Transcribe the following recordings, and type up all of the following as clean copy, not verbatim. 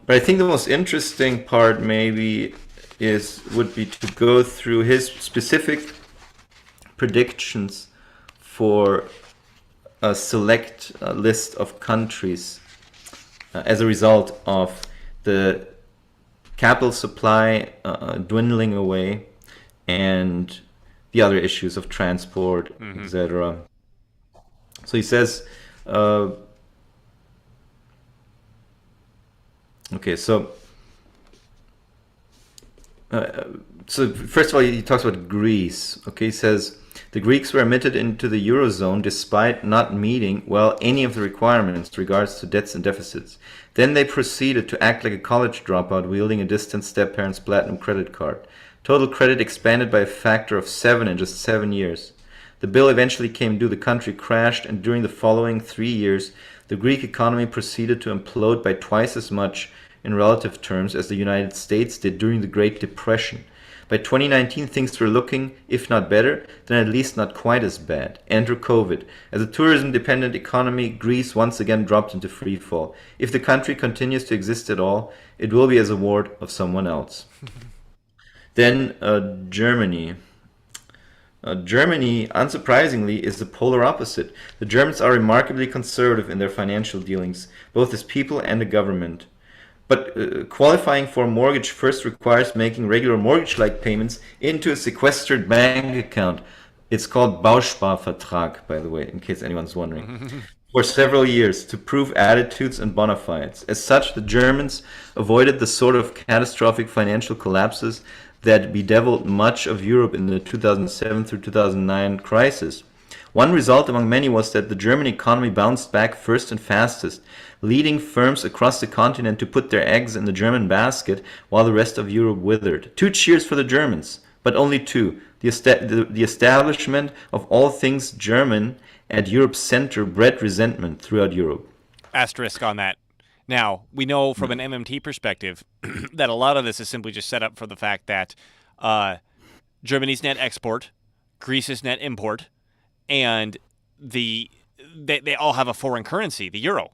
But I think the most interesting part maybe would be to go through his specific predictions for a select list of countries as a result of the capital supply dwindling away and the other issues of transport, etc. So he says, okay, so first of all, he talks about Greece. Okay, he says the Greeks were admitted into the Eurozone despite not meeting, well, any of the requirements regards to debts and deficits. Then they proceeded to act like a college dropout wielding a distant step-parent's platinum credit card. Total credit expanded by a factor of 7 in just 7 years. The bill eventually came due, the country crashed, and during the following 3 years, the Greek economy proceeded to implode by twice as much in relative terms as the United States did during the Great Depression. By 2019, things were looking, if not better, then at least not quite as bad. Enter COVID. As a tourism-dependent economy, Greece once again dropped into freefall. If the country continues to exist at all, it will be as a ward of someone else. Then Germany. Germany, unsurprisingly, is the polar opposite. The Germans are remarkably conservative in their financial dealings, both as people and a government. But qualifying for a mortgage first requires making regular mortgage-like payments into a sequestered bank account. It's called Bausparvertrag, by the way, in case anyone's wondering. For several years to prove attitudes and bona fides. As such, the Germans avoided the sort of catastrophic financial collapses that bedeviled much of Europe in the 2007 through 2009 crisis. One result among many was that the German economy bounced back first and fastest, leading firms across the continent to put their eggs in the German basket while the rest of Europe withered. 2 cheers for the Germans, but only 2. The establishment of all things German at Europe's center bred resentment throughout Europe. Asterisk on that. Now, we know from an MMT perspective that a lot of this is simply just set up for the fact that Germany's net export, Greece's net import, and they all have a foreign currency, the euro.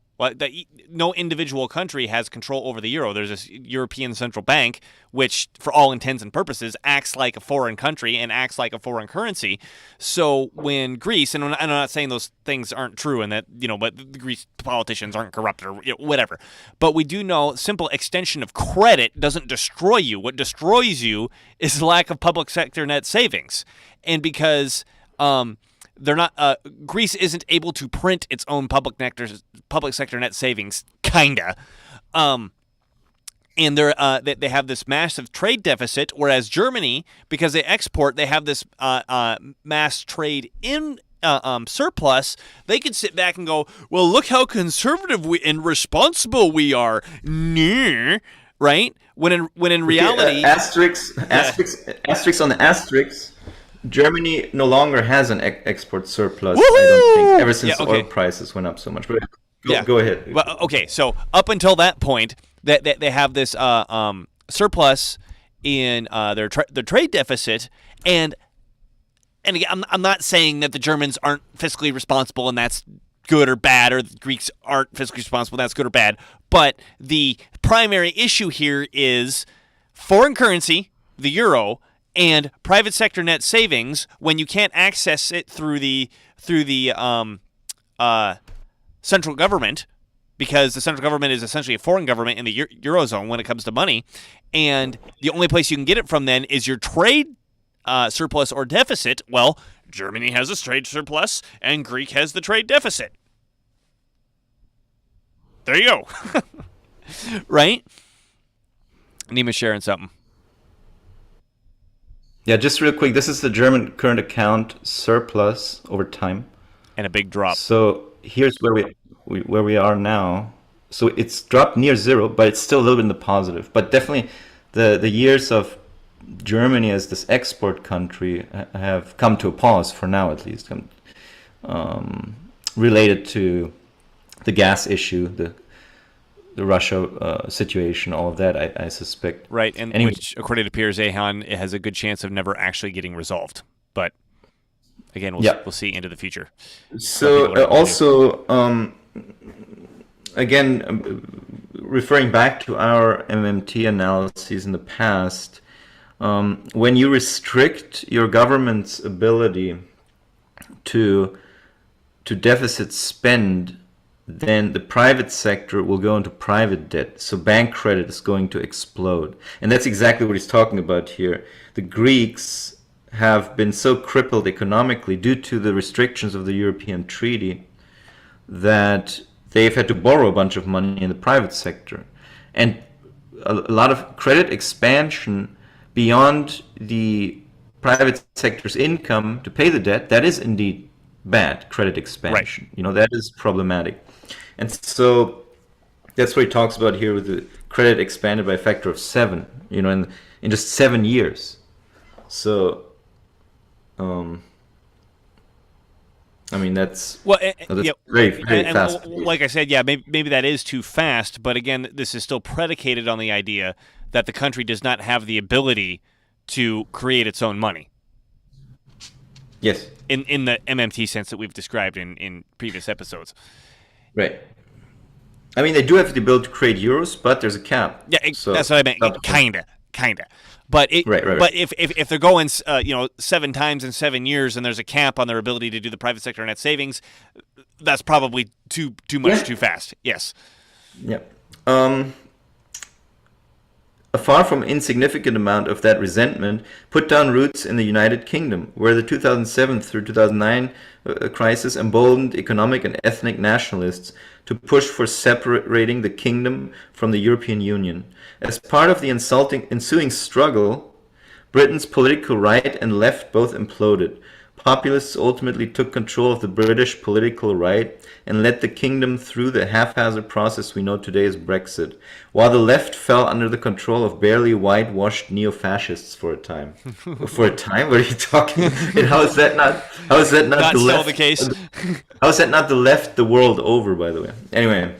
No individual country has control over the euro. There's this European Central Bank, which, for all intents and purposes, acts like a foreign country and acts like a foreign currency. So when Greece, and I'm not saying those things aren't true and that, but the Greece politicians aren't corrupt or whatever. But we do know simple extension of credit doesn't destroy you. What destroys you is the lack of public sector net savings. And because they're not. Greece isn't able to print its own public sector net savings, kinda, and they have this massive trade deficit. Whereas Germany, because they export, they have this mass trade in surplus. They could sit back and go, "Well, look how conservative and responsible we are," right? When in reality, asterisk on the asterisk. Germany no longer has an export surplus, Woo-hoo! I don't think, ever since oil prices went up so much. But go ahead. Well, okay, so up until that point, that they have this surplus in their trade deficit, and again, I'm not saying that the Germans aren't fiscally responsible and that's good or bad, or the Greeks aren't fiscally responsible and that's good or bad, but the primary issue here is foreign currency, the euro, and private sector net savings when you can't access it through the central government, because the central government is essentially a foreign government in the Eurozone when it comes to money, and the only place you can get it from then is your trade surplus or deficit. Well, Germany has a trade surplus and Greek has the trade deficit. There you go. Right? Nima's sharing something. Yeah, just real quick, this is the German current account surplus over time. And a big drop. So here's where we are now. So it's dropped near zero, but it's still a little bit in the positive. But definitely the years of Germany as this export country have come to a pause for now, at least, related to the gas issue, the Russia situation, all of that, I suspect. Right, and anyway, which, according to Peter Zeihan, it has a good chance of never actually getting resolved. But again, we'll see into the future. So also, again, referring back to our MMT analyses in the past, when you restrict your government's ability to deficit spend, then the private sector will go into private debt. So bank credit is going to explode. And that's exactly what he's talking about here. The Greeks have been so crippled economically due to the restrictions of the European Treaty that they've had to borrow a bunch of money in the private sector. And a lot of credit expansion beyond the private sector's income to pay the debt, that is indeed bad credit expansion. Right. That is problematic. And so that's what he talks about here with the credit expanded by a factor of 7, in just 7 years. So, that's very fast. Like I said, maybe that is too fast. But again, this is still predicated on the idea that the country does not have the ability to create its own money. Yes. In the MMT sense that we've described in previous episodes. Right. They do have the ability to create euros, but there's a cap. Yeah, so that's what I meant. Kinda. But but if they're going 7 times in 7 years and there's a cap on their ability to do the private sector net savings, that's probably too much too fast. Yes. Yeah. A far from insignificant amount of that resentment put down roots in the United Kingdom, where the 2007 through 2009 crisis emboldened economic and ethnic nationalists to push for separating the kingdom from the European Union. As part of the ensuing struggle, Britain's political right and left both imploded. Populists ultimately took control of the British political right and led the kingdom through the haphazard process we know today as Brexit, while the left fell under the control of barely whitewashed neo-fascists for a time. For a time? What are you talking about? And how is that not the still left? The case. How is that not the left the world over, by the way? Anyway,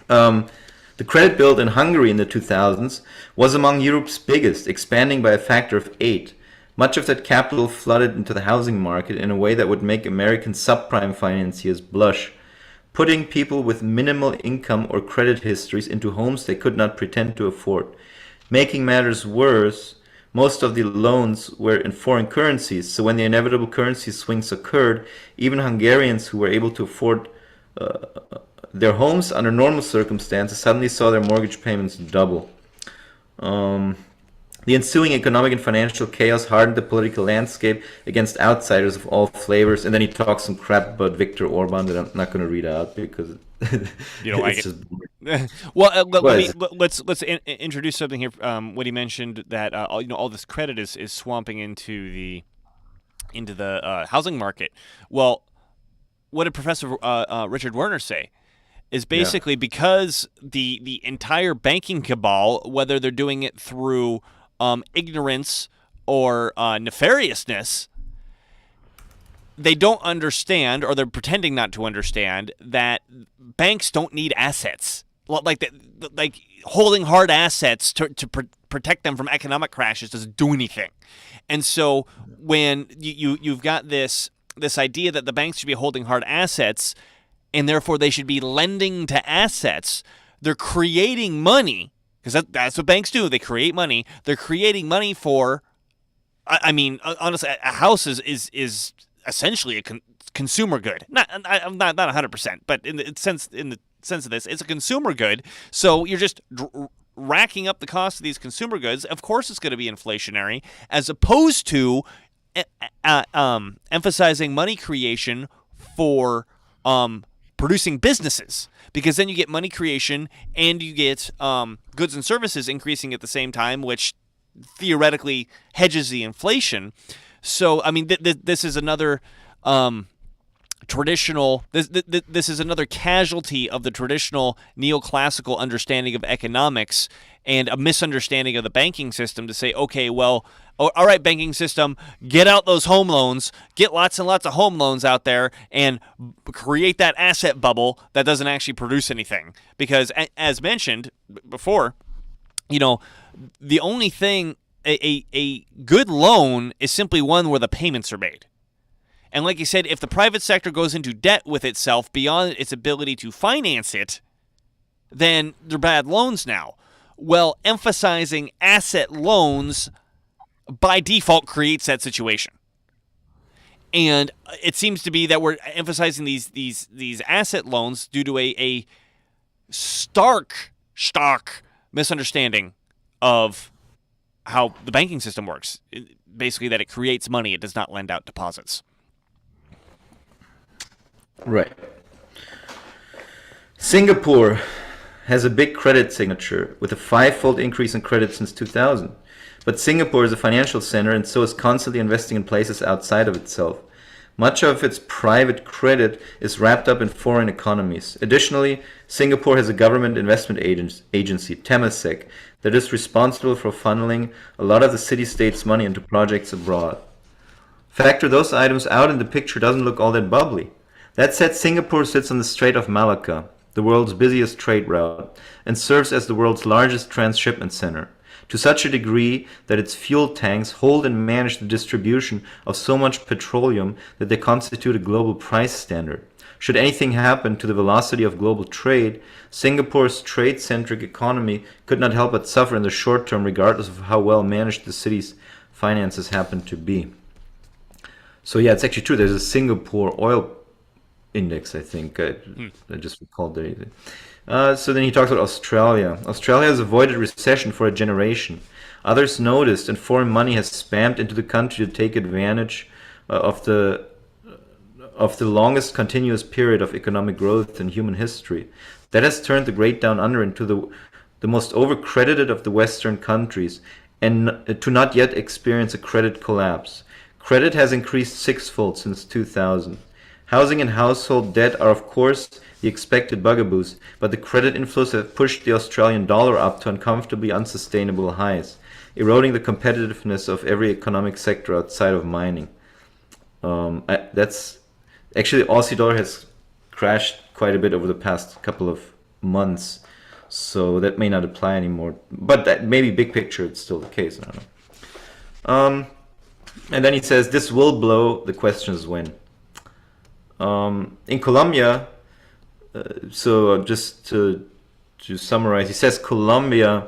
the credit build in Hungary in the 2000s was among Europe's biggest, expanding by a factor of 8. Much of that capital flooded into the housing market in a way that would make American subprime financiers blush, putting people with minimal income or credit histories into homes they could not pretend to afford. Making matters worse, most of the loans were in foreign currencies, so when the inevitable currency swings occurred, even Hungarians who were able to afford their homes under normal circumstances suddenly saw their mortgage payments double. The ensuing economic and financial chaos hardened the political landscape against outsiders of all flavors, and then he talks some crap about Viktor Orban that I'm not going to read out because you don't like it. Well, let's introduce something here. When he mentioned that all this credit is swamping into the housing market. Well, what did Professor Richard Werner say? Is basically because the entire banking cabal, whether they're doing it through ignorance or nefariousness, they don't understand, or they're pretending not to understand, that banks don't need assets. Like holding hard assets to protect them from economic crashes doesn't do anything. And so when you've got this idea that the banks should be holding hard assets, and therefore they should be lending to assets, they're creating money, because that's what banks do. They create money. They're creating money for, honestly, a house is essentially a consumer good. Not 100%, but in the sense of this, it's a consumer good. So you're just racking up the cost of these consumer goods. Of course, it's going to be inflationary, as opposed to emphasizing money creation for producing businesses, because then you get money creation and you get goods and services increasing at the same time, which theoretically hedges the inflation. So, this is another traditional. This is another casualty of the traditional neoclassical understanding of economics and a misunderstanding of the banking system to say, okay, well, all right, banking system, get out those home loans, get lots and lots of home loans out there, and create that asset bubble that doesn't actually produce anything. Because, as mentioned before, the only thing, a good loan is simply one where the payments are made. And like you said, if the private sector goes into debt with itself beyond its ability to finance it, then they're bad loans now. Well, emphasizing asset loans by default creates that situation. And it seems to be that we're emphasizing these asset loans due to a stark misunderstanding of how the banking system works. Basically, that it creates money, it does not lend out deposits. Right. Singapore has a big credit signature with a 5-fold increase in credit since 2000. But Singapore is a financial center and so is constantly investing in places outside of itself. Much of its private credit is wrapped up in foreign economies. Additionally, Singapore has a government investment agency, Temasek, that is responsible for funneling a lot of the city-state's money into projects abroad. Factor those items out and the picture doesn't look all that bubbly. That said, Singapore sits on the Strait of Malacca, the world's busiest trade route, and serves as the world's largest transshipment center, to such a degree that its fuel tanks hold and manage the distribution of so much petroleum that they constitute a global price standard. Should anything happen to the velocity of global trade, Singapore's trade-centric economy could not help but suffer in the short term, regardless of how well managed the city's finances happen to be. So yeah, it's actually true. There's a Singapore oil index, I think. I just recalled that. So then he talks about Australia. Australia has avoided recession for a generation. Others noticed, and foreign money has spammed into the country to take advantage of the longest continuous period of economic growth in human history. That has turned the Great Down Under into the most overcredited of the Western countries, and to not yet experience a credit collapse. Credit has increased 6-fold since 2000. Housing and household debt are, of course, the expected bugaboos, but the credit inflows have pushed the Australian dollar up to uncomfortably unsustainable highs, eroding the competitiveness of every economic sector outside of mining. That's actually, the Aussie dollar has crashed quite a bit over the past couple of months, so that may not apply anymore. But that maybe big picture, it's still the case. I don't know. And then he says, this will blow. The question is when. In Colombia, so just to summarize, he says Colombia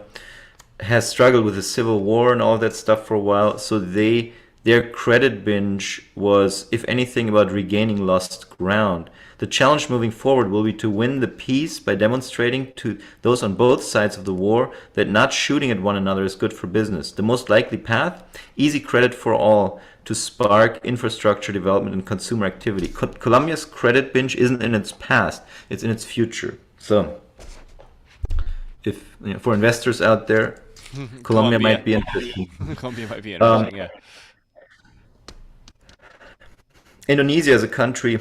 has struggled with the civil war and all that stuff for a while, so their credit binge was, if anything, about regaining lost ground. The challenge moving forward will be to win the peace by demonstrating to those on both sides of the war that not shooting at one another is good for business. The most likely path? Easy credit for all to spark infrastructure development and consumer activity. Colombia's credit binge isn't in its past, it's in its future. So, if for investors out there, Colombia might be interesting. Colombia might be interesting, yeah. Indonesia as a country,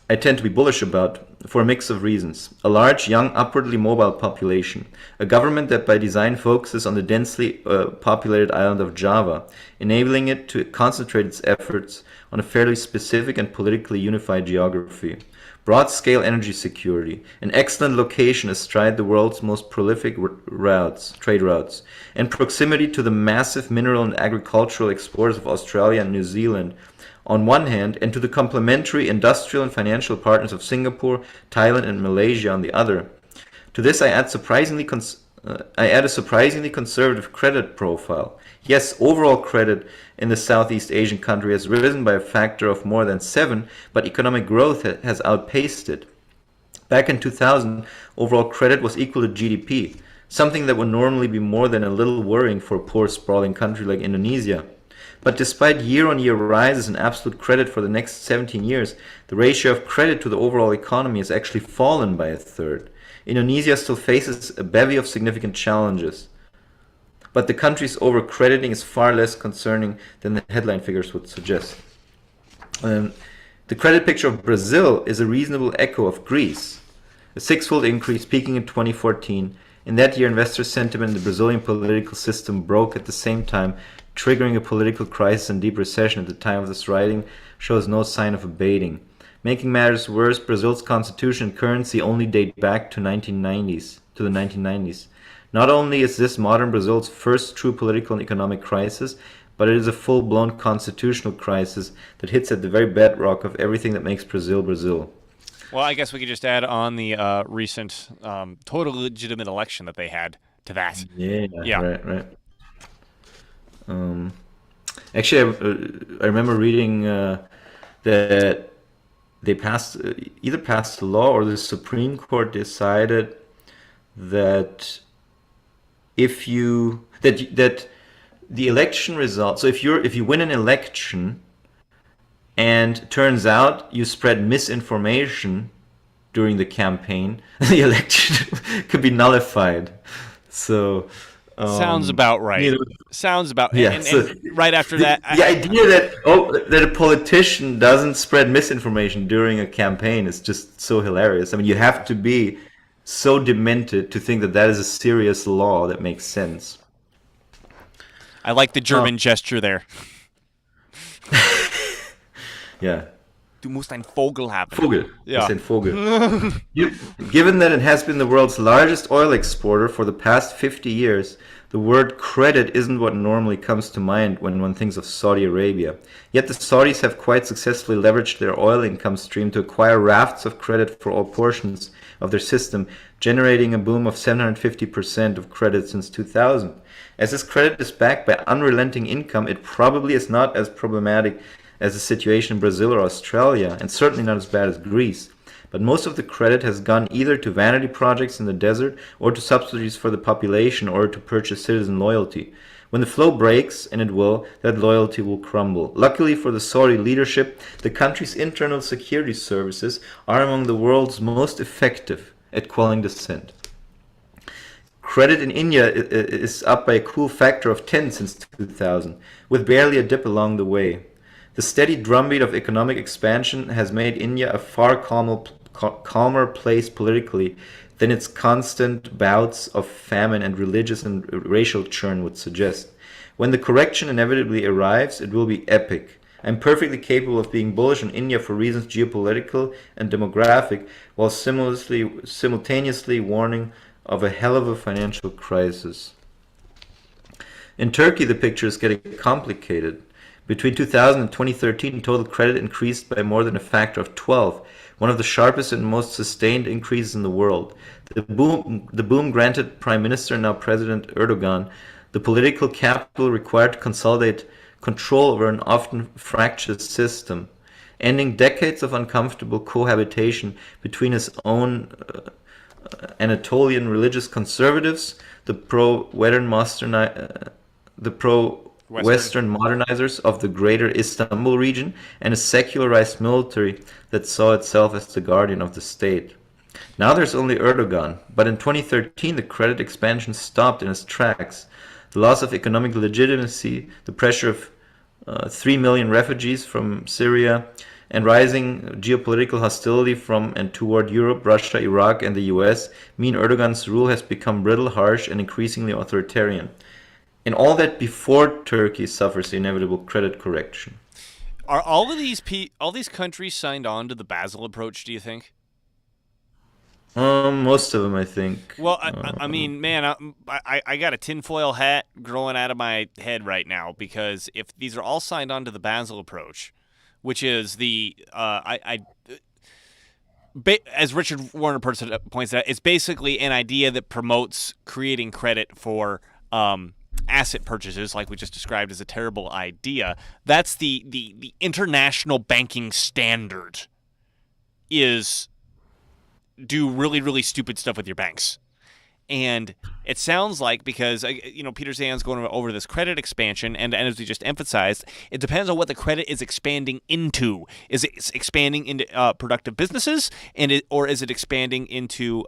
I tend to be bullish about for a mix of reasons. A large, young, upwardly mobile population. A government that by design focuses on the densely populated island of Java, enabling it to concentrate its efforts on a fairly specific and politically unified geography. Broad-scale energy security. An excellent location astride the world's most prolific trade routes. And proximity to the massive mineral and agricultural exports of Australia and New Zealand, on one hand, and to the complementary industrial and financial partners of Singapore, Thailand, and Malaysia on the other. To this, I add a surprisingly conservative credit profile. Yes, overall credit in the Southeast Asian country has risen by a factor of more than 7, but economic growth has outpaced it. Back in 2000, overall credit was equal to GDP, something that would normally be more than a little worrying for a poor, sprawling country like Indonesia. But despite year-on-year rises in absolute credit for the next 17 years, the ratio of credit to the overall economy has actually fallen by a third. Indonesia still faces a bevy of significant challenges. But the country's overcrediting is far less concerning than the headline figures would suggest. The credit picture of Brazil is a reasonable echo of Greece. A 6-fold increase peaking in 2014. In that year, investor sentiment in the Brazilian political system broke at the same time, triggering a political crisis and deep recession at the time of this writing shows no sign of abating. Making matters worse, Brazil's constitution and currency only date back to the 1990s. Not only is this modern Brazil's first true political and economic crisis, but it is a full-blown constitutional crisis that hits at the very bedrock of everything that makes Brazil Brazil. Well, I guess we could just add on the recent totally legitimate election that they had to that. Yeah, Yeah. right, right. Um, Actually, I remember reading that they passed either passed a law or the Supreme Court decided that if you that the election result. So if you win an election and turns out you spread misinformation during the campaign, the election could be nullified. So, Sounds about you right. know, Sounds about yeah. So and right after that, the idea that that a politician doesn't spread misinformation during a campaign is just so hilarious. I mean, you have to be so demented to think that that is a serious law that makes sense. I like the Oh, German gesture there. yeah. Du musst ein Vogel haben. Vogel. Das ist Yeah. ein Vogel. You- Given that it has been the world's largest oil exporter for the past 50 years, the word credit isn't what normally comes to mind when one thinks of Saudi Arabia. Yet the Saudis have quite successfully leveraged their oil income stream to acquire rafts of credit for all portions of their system, generating a boom of 750% of credit since 2000. As this credit is backed by unrelenting income, it probably is not as problematic as the situation in Brazil or Australia, and certainly not as bad as Greece. But most of the credit has gone either to vanity projects in the desert or to subsidies for the population or to purchase citizen loyalty. When the flow breaks, and it will, that loyalty will crumble. Luckily for the Saudi leadership, the country's internal security services are among the world's most effective at quelling dissent. Credit in India is up by a cool factor of 10 since 2000, with barely a dip along the way. The steady drumbeat of economic expansion has made India a far calmer place politically than its constant bouts of famine and religious and racial churn would suggest. When the correction inevitably arrives, it will be epic. I'm perfectly capable of being bullish on India for reasons geopolitical and demographic, while simultaneously warning of a hell of a financial crisis. In Turkey, the picture is getting complicated. Between 2000 and 2013, total credit increased by more than a factor of 12, one of the sharpest and most sustained increases in the world. The boom granted Prime Minister, now President Erdogan, the political capital required to consolidate control over an often fractious system, ending decades of uncomfortable cohabitation between his own Anatolian religious conservatives, the pro-Western modernizers of the greater Istanbul region, and a secularized military that saw itself as the guardian of the state. Now there's only Erdogan, but in 2013 the credit expansion stopped in its tracks. The loss of economic legitimacy, the pressure of 3 million refugees from Syria, and rising geopolitical hostility from and toward Europe, Russia, Iraq, and the US mean Erdogan's rule has become brittle, harsh, and increasingly authoritarian. And all that before Turkey suffers the inevitable credit correction. Are all these countries signed on to the Basel approach, do you think? Most of them, I think. Well, I mean, man, I got a tinfoil hat growing out of my head right now because if these are all signed on to the Basel approach, which is as Richard Warner points out, it's basically an idea that promotes creating credit for asset purchases, like we just described as a terrible idea. That's the international banking standard is do really, really stupid stuff with your banks. And it sounds like because, Peter Zeihan's going over this credit expansion, and as we just emphasized, it depends on what the credit is expanding into. Is it expanding into productive businesses, or is it expanding into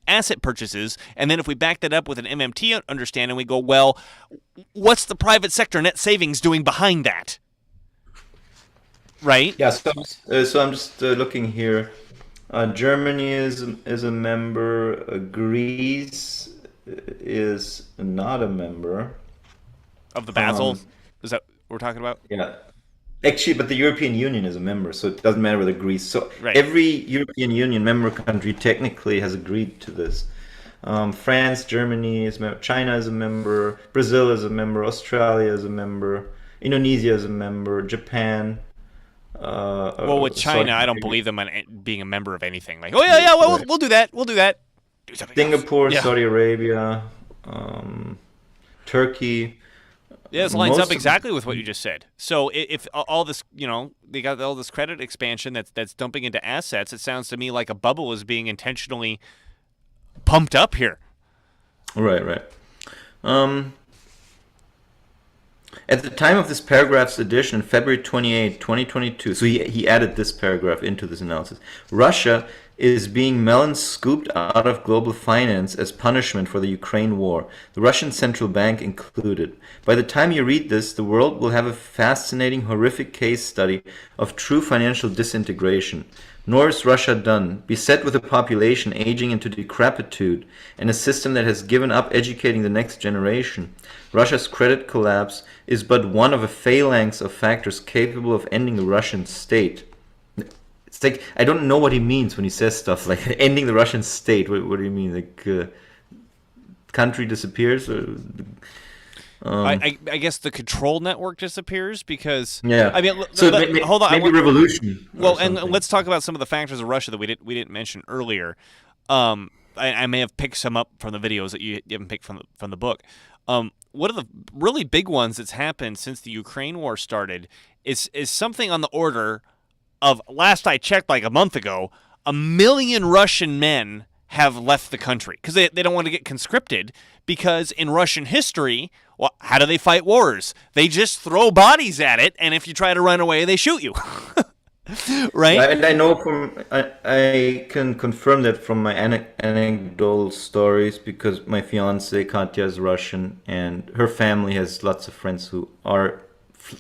asset purchases? And then if we back that up with an MMT understanding, we go, well, what's the private sector net savings doing behind that? Right? Yeah, so I'm just looking here. Germany is a member. Greece is not a member. Of the Basel? Um, Is that what we're talking about? yeah, actually, but the European Union is a member, so it doesn't matter whether Greece. So Right. every European Union member country technically has agreed to this. France, Germany is member. China is a member. Brazil is a member. Australia is a member. Indonesia is a member. Japan. Well, with China, Saudi I don't Arabia. believe them on being a member of anything. Like, oh yeah, well, Right. we'll do that. We'll do that. Do something else. Singapore, Yeah. Saudi Arabia, Turkey. Yeah, this lines Most up of exactly with what you just said. So if all this, they got all this credit expansion that's dumping into assets, it sounds to me like a bubble is being intentionally pumped up here. right. Um, at the time of this paragraph's edition, February 28, 2022, so he added this paragraph into this analysis. Russia is being melon scooped out of global finance as punishment for the Ukraine war, the Russian central bank included. By the time you read this, the world will have a fascinating, horrific case study of true financial disintegration. Nor is Russia done, beset with a population aging into decrepitude and a system that has given up educating the next generation. Russia's credit collapse is but one of a phalanx of factors capable of ending the Russian state. It's like, I don't know what he means when he says stuff like ending the Russian state. What do you mean? Like, country disappears? I guess the control network disappears because Yeah. I mean, So hold on. maybe revolution. Well, and let's talk about some of the factors of Russia that we didn't mention earlier. I may have picked some up from the videos that you haven't picked from the book. One of the really big ones that's happened since the Ukraine war started is something on the order of, last I checked like a month ago, 1 million Russian men have left the country because they don't want to get conscripted, because in Russian history, well, how do they fight wars? They just throw bodies at it, and if you try to run away, they shoot you. Right? And I know I can confirm that from my anecdotal stories, because my fiance Katya is Russian and her family has lots of friends who are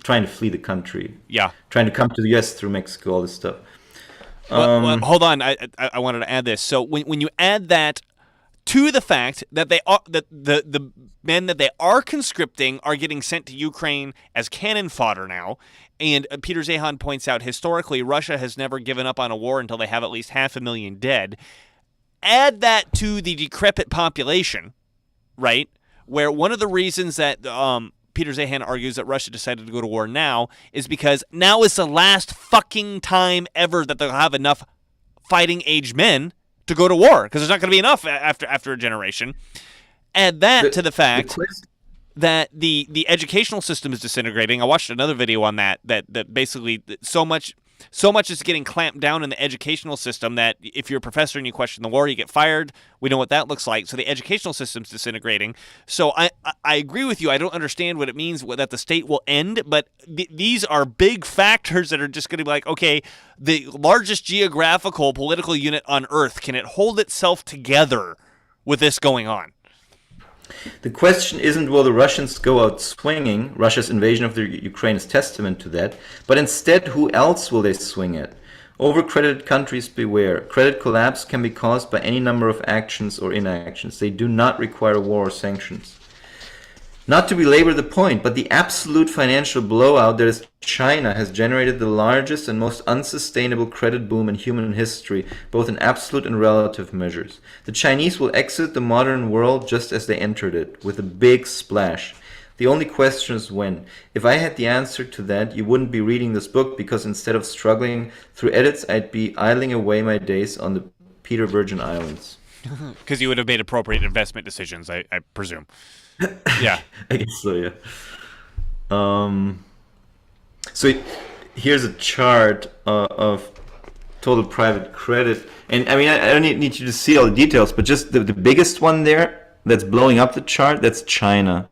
trying to flee the country. Yeah. Trying to come to the US through Mexico, all this stuff. Well, hold on, I wanted to add this. So when you add that to the fact that the men that they are conscripting are getting sent to Ukraine as cannon fodder now, and Peter Zeihan points out historically Russia has never given up on a war until they have at least 500,000 dead. Add that to the decrepit population, right? Where one of the reasons that Peter Zeihan argues that Russia decided to go to war now is because now is the last fucking time ever that they'll have enough fighting age men to go to war, because there's not going to be enough after a generation. Add that to the fact that the educational system is disintegrating. I watched another video on that basically so much is getting clamped down in the educational system that if you're a professor and you question the war, you get fired. We know what that looks like. So the educational system's disintegrating. So I agree with you. I don't understand what it means that the state will end, but these are big factors that are just going to be like, okay, the largest geographical political unit on Earth, can it hold itself together with this going on? The question isn't will the Russians go out swinging. Russia's invasion of the Ukraine is testament to that. But instead, who else will they swing at? Overcredited countries beware. Credit collapse can be caused by any number of actions or inactions. They do not require war or sanctions. Not to belabor the point, but the absolute financial blowout that is China has generated the largest and most unsustainable credit boom in human history, both in absolute and relative measures. The Chinese will exit the modern world just as they entered it, with a big splash. The only question is when. If I had the answer to that, you wouldn't be reading this book, because instead of struggling through edits, I'd be idling away my days on the Peter Virgin Islands. Because you would have made appropriate investment decisions, I presume. Yeah. I guess so, yeah. So here's a chart of total private credit. And I mean, I don't need you to see all the details, but just the biggest one there that's blowing up the chart, that's China.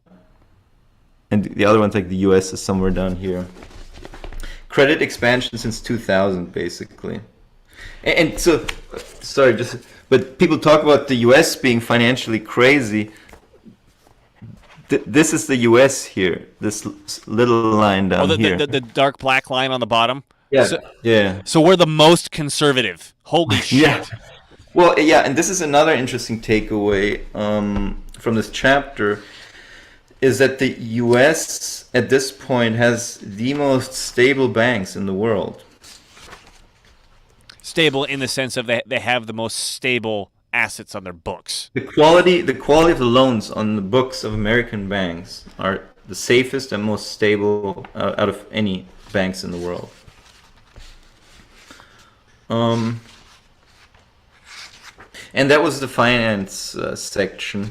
And the other one's like the US is somewhere down here. Credit expansion since 2000, basically. And so, sorry, but people talk about the US being financially crazy. This is the US here, this little line down here. The dark black line on the bottom? Yeah. So we're the most conservative. Holy shit. Yeah. Well, yeah, and this is another interesting takeaway from this chapter, is that the US at this point has the most stable banks in the world. Stable in the sense of they have the most stable assets on their books. The quality of the loans on the books of American banks are the safest and most stable out of any banks in the world. Um, and that was the finance section.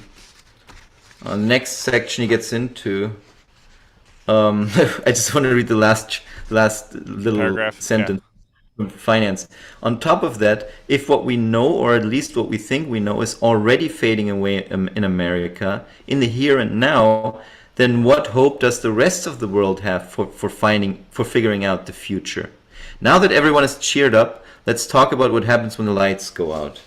Next section he gets into. I just want to read the last little Paragraph, sentence. Finance. On top of that, if what we know, or at least what we think we know, is already fading away in America, in the here and now, then what hope does the rest of the world have for figuring out the future? Now that everyone is cheered up, let's talk about what happens when the lights go out.